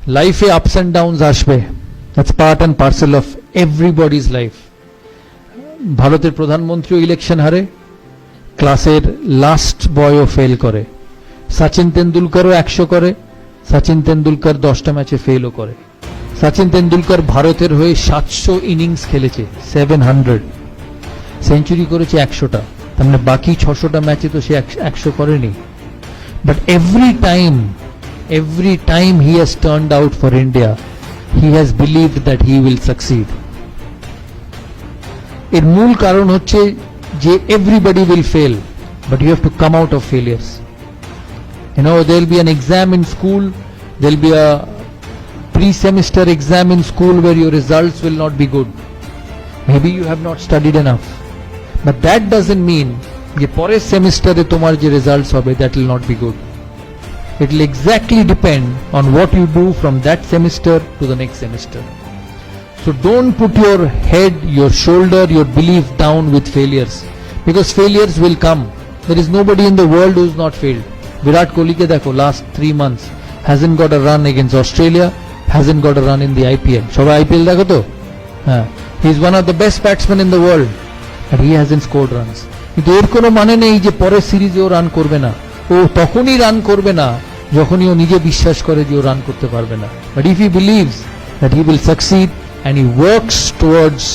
লাইফে ups and downs আসবে, that's part and parcel of everybody's life. ভারতের প্রধানমন্ত্রীও election হারে, ক্লাসের লাস্ট বয়ও ফেল করে, সচিন তেন্ডুলকরও 100 করে, সচিন তেন্ডুলকর 10টা ম্যাচে ফেলও করে। সচিন তেন্ডুলকর ভারতের হয়ে 700 ইনিংস খেলেছে, 700 সেঞ্চুরি করেছে 100টা, তার মানে বাকি 600টা ম্যাচে তো সে 100 করেনি। But every time he has turned out for India, he has believed that he will succeed. এর মূল কারণ হচ্ছে যে everybody will fail, but you have to come out of failures. You know, there will be an exam in school, there will be a pre-semester exam in school where your results will not be good. Maybe you have not studied enough, but that doesn't mean যে পরের সেমিস্টারে তোমার যে results হবে that will not be good. It will exactly depend on what you do from that semester to the next semester. So don't put your head, your shoulder, your belief down with failures, because failures will come. There is nobody in the world who is not failed. Virat Kohli ke dekho, last 3 months hasn't got a run against Australia, hasn't got a run in the IPL. Shobai IPL dekho to? He is one of the best batsmen in the world, but he hasn't scored runs. কিন্তু এর কোনো মানে নেই যে পরের সিরিজে ও run করবে না। ও তখনই রান করবে না যখনই ও নিজে বিশ্বাস করে যে ও রান করতে পারবে না। But if he believes that he will succeed and he works towards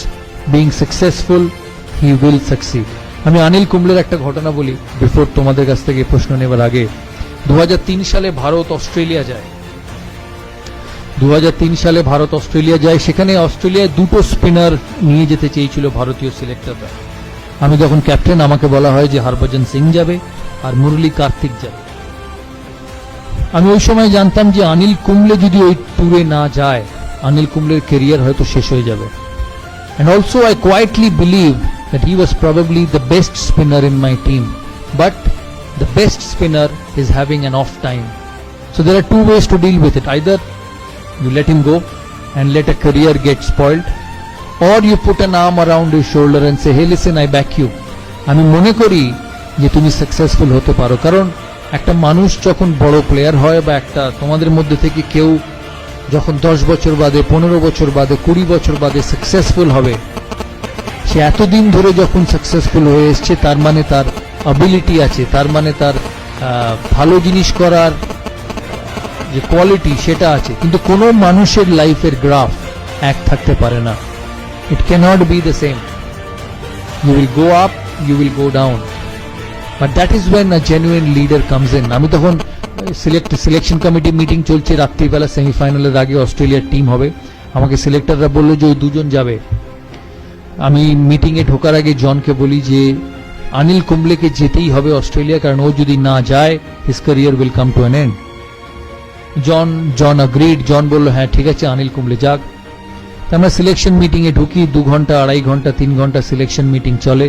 being successful, he will succeed. আমি অনিল কুম্বলের একটা ঘটনা বলি বিফোর তোমাদের কাছ থেকে প্রশ্ন নেবার আগে। 2003 সালে ভারত অস্ট্রেলিয়া যায়। 2003 সালে ভারত অস্ট্রেলিয়া যায়, সেখানে অস্ট্রেলিয়ায় 2টো স্পিনার নিয়ে যেতে চেয়েছিল ভারতীয় সিলেক্টররা। আমি যখন ক্যাপ্টেন আমাকে বলা হয় যে হরভজন সিং যাবে আর মুরলী কার্তিক যাবে। আমি ওই সময় জানতাম যে অনিল কুম্বলে যদি ওই ট্যুরে না যায়, অনিল কুম্বলের ক্যারিয়ার হয়তো শেষ হয়ে যাবে। And also I quietly believed that he was probably the best spinner in my team, but the best spinner is having an off time. So there are two ways to deal with it. Either you let him go and let a career get spoiled, or you put an arm around his shoulder and say, hey listen, I back you. আমি মনে করি যে তুমি successful হতে পারো, কারণ একটা মানুষ যখন বড় প্লেয়ার হয় বা একটা তোমাদের মধ্যে থেকে কেউ যখন 10 বছর বাদে, 15 বছর বাদে, 20 বছর বাদে সাকসেসফুল হবে, সে এতদিন ধরে যখন সাকসেসফুল হয়ে এসছে তার মানে তার অ্যাবিলিটি আছে, তার মানে তার ভালো জিনিস করার যে কোয়ালিটি সেটা আছে। কিন্তু কোনো মানুষের লাইফের গ্রাফ এক থাকতে পারে না। It cannot be the same. You will go up, you will go down. But that is when a genuine leader comes in. আমি তখন সিলেকশন কমিটি মিটিং চলছে, রাত্রিবেলা সেমিফাইনালের আগে অস্ট্রেলিয়ার টিম হবে। আমাকে সিলেক্টররা বললো যে ওই 2 জন যাবে। আমি মিটিংয়ে ঢোকার আগে জনকে বলি যে অনিল কুম্বলেকে যেতেই হবে অস্ট্রেলিয়া, কারণ ও যদি না যায় his career will come to an end. John agreed. John বললো হ্যাঁ ঠিক আছে অনিল কুম্বলে যাক। আমরা সিলেকশন মিটিংয়ে ঢুকি, 2 ঘন্টা, 2.5 ঘন্টা, 3 ঘন্টা সিলেকশন মিটিং চলে,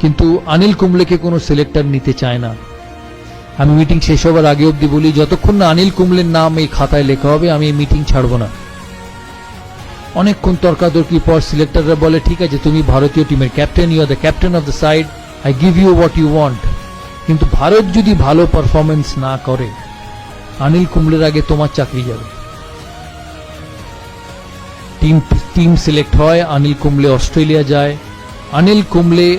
কিন্তু অনিল কুম্বলেকে কোনো সিলেক্টর নিতে চায় না। আমি মিটিং শেষ হবার আগে অবধি বলি যতক্ষণ না অনিল কুম্বলের নাম এই খাতায় লেখা হবে আমি এই মিটিং ছাড়বো না। অনেকক্ষণ তর্কাতর্কির পর সিলেক্টররা বলে ঠিক আছে তুমি ভারতীয় টিমের captain, you are the captain of the side, I give you what you want. কিন্তু ভারত যদি ভালো পারফরমেন্স না করে অনিল কুম্বলের আগে তোমার চাকরি যাবে। টিম সিলেক্ট হয়, অনিল কুম্বলে অস্ট্রেলিয়া যায়। অনিল কুম্বলে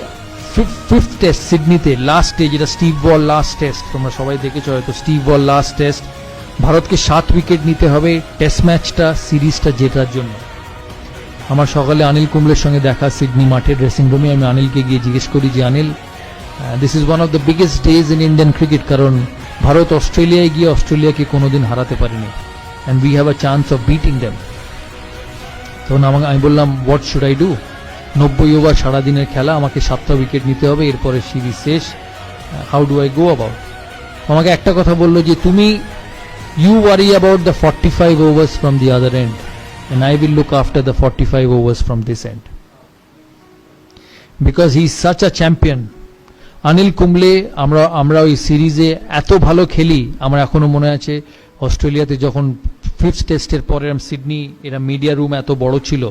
5th টেস্ট সিডনিতে, লাস্টে, যেটা স্টিভ বল লাস্ট টেস্ট, তোমরা সবাই দেখেছো হয়তো, স্টিভ বল লাস্ট টেস্ট, ভারতকে 7 উইকেট নিতে হবে টেস্ট ম্যাচটা, সিরিজটা জেতার জন্য। আমার সকালে অনিল কুম্বলের সঙ্গে দেখা সিডনি মাঠে ড্রেসিং রুমে। আমি অনিলকে গিয়ে জিজ্ঞেস করি যে Anil, this is one of the biggest days in Indian cricket, কারণ ভারত অস্ট্রেলিয়ায় গিয়ে অস্ট্রেলিয়াকে কোনোদিন হারাতে পারেনি, and we have a chance of beating them. তখন আমি বললাম what should I do, 90 over সারাদিনের খেলা, আমাকে 7টা উইকেট নিতে হবে, এরপরে সিরিজ শেষ, how do I go about. আমাকে একটা কথা বললো যে তুমি you worry about the 45 overs from the other end and I will look after the 45 overs from this end, because he is such a champion. Anil Kumble আমরা ওই সিরিজে এত ভালো খেলি, আমার এখনো মনে আছে অস্ট্রেলিয়াতে যখন 5th টেস্টের পরে সিডনি, এরা মিডিয়া রুম এত বড় ছিল,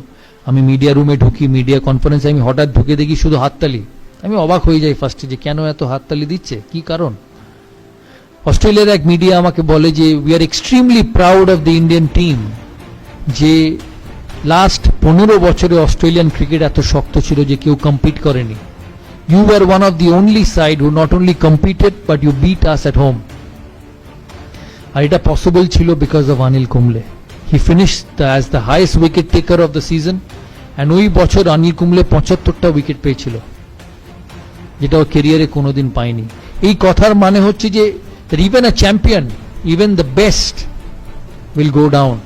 আমি মিডিয়া রুমে ঢুকি, মিডিয়া কনফারেন্সে আমি হঠাৎ ঢুকে দেখি শুধু হাততালি। আমি অবাক হয়ে যাই ফার্স্টে যে কেন এত হাততালি দিচ্ছে, কি কারণ। অস্ট্রেলিয়ার এক মিডিয়া আমাকে বলে যে we are extremely proud of the Indian team, যে লাস্ট 15 বছরে অস্ট্রেলিয়ান ক্রিকেট এত শক্ত ছিল যে কেউ কম্পিট করেনি। You are one of the only side who not only competed but you beat us at home. আর এটা পসিবল ছিল because of Anil Kumble. He finished as the highest wicket taker of the season, and ওই বছর Anil Kumble 75টা wicket পেয়েছিল, যেটা ওর কেরিয়ারে কোনোদিন পায়নি। এই কথার মানে হচ্ছে যে even a champion, even the best will go down,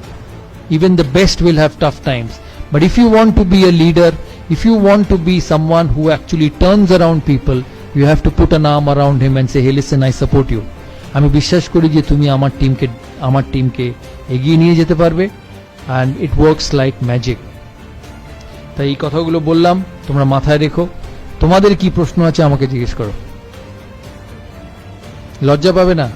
even the best will have tough times. But if you want to be a leader, if you want to be someone who actually turns around people, you have to put an arm around him and say, hey listen, I support you. আমি বিশ্বাস করি যে তুমি আমার টিমকে এগিয়ে নিয়ে যেতে পারবে, and it works like magic. তাই এই কথাগুলো বললাম, তোমরা মাথায় রেখো। তোমাদের কি প্রশ্ন আছে আমাকে জিজ্ঞেস করো, লজ্জা পাবে না,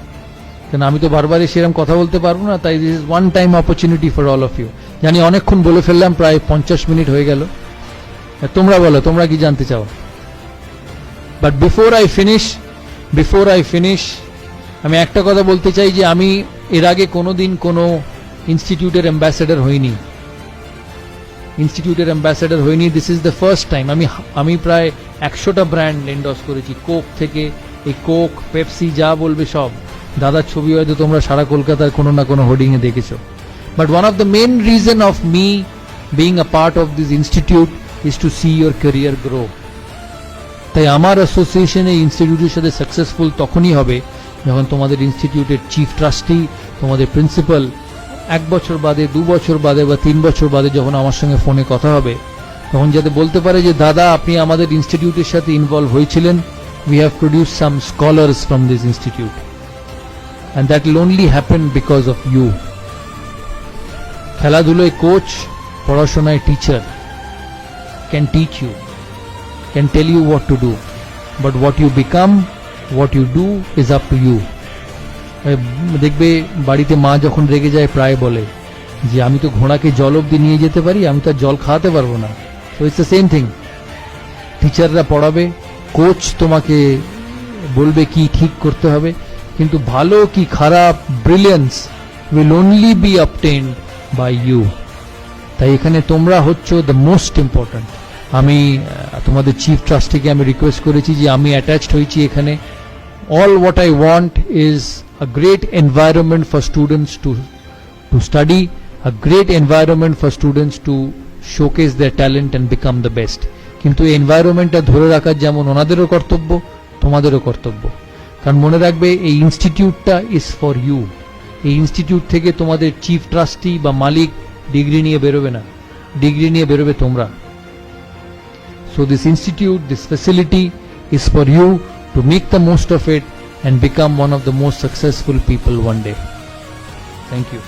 কেন আমি তো বারবারই সেরকম কথা বলতে পারবো না। তাই this is one time opportunity for all of you. জানি অনেকক্ষণ বলে ফেললাম, প্রায় 50 মিনিট হয়ে গেল। তোমরা বলো, তোমরা কি জানতে চাও? বাট বিফোর আই ফিনিশ আমি একটা কথা বলতে চাই যে আমি এর আগে কোনোদিন কোনো ইনস্টিটিউটের অ্যাম্বাসেডর হইনি। This is the first time. আমি প্রায় 100টা ব্র্যান্ড এন্ডোর্স করেছি, কোক থেকে, এই কোক, পেপসি, যা বলবে সব। দাদার ছবি হয়তো তোমরা সারা কলকাতার কোনো না কোনো হোর্ডিং এ দেখেছো। But one of the main reason of me being a part of this institute is to see your career grow. তাই আমার অ্যাসোসিয়েশন এই ইনস্টিটিউটের সাথে সাকসেসফুল তখনই হবে যখন তোমাদের ইনস্টিটিউটের চিফ ট্রাস্টি, তোমাদের প্রিন্সিপাল 1 বছর বাদে, 2 বছর বাদে বা 3 বছর বাদে যখন আমার সঙ্গে ফোনে কথা হবে, তখন যাতে বলতে পারে যে দাদা আপনি আমাদের ইনস্টিটিউটের সাথে ইনভলভ হয়েছিলেন, we have produced some scholars from this institute, and that will only happen because of you. খেলাধুলায় কোচ, পড়াশোনায় teacher can teach you, can tell you what to do, but what you become, what you do is up to you. দেখবে বাড়িতে মা যখন রেগে যায় প্রায় বলে যে আমি তো ঘোড়াকে জল অবধি নিয়ে যেতে পারি, আমি তো জল খাওয়াতে পারবো না। So it's the same thing. টিচাররা পড়াবে, কোচ তোমাকে বলবে কি ঠিক করতে হবে, কিন্তু ভালো কি খারাপ, brilliance will only be obtained by you. তাই এখানে তোমরা হচ্ছ দ্য মোস্ট ইম্পর্ট্যান্ট। আমি তোমাদের চিফ ট্রাস্টিকে আমি রিকোয়েস্ট করেছি যে আমি অ্যাটাচড হয়েছি এখানে। All what I want is a great environment for students to study, a great environment for students to showcase their talent and become the best. কিন্তু এই এনভায়রনমেন্টটা ধরে রাখার যেমন ওনাদেরও কর্তব্য, তোমাদেরও কর্তব্য। কারণ মনে রাখবে এই ইনস্টিটিউটটা ইজ ফর ইউ। এই ইনস্টিটিউট থেকে তোমাদের চিফ ট্রাস্টি বা মালিক ডিগ্রি নিয়ে বেরোবে না, ডিগ্রি নিয়ে বেরোবে তোমরা। So this institute, this facility is for you to make the most of it and become one of the most successful people one day. Thank you.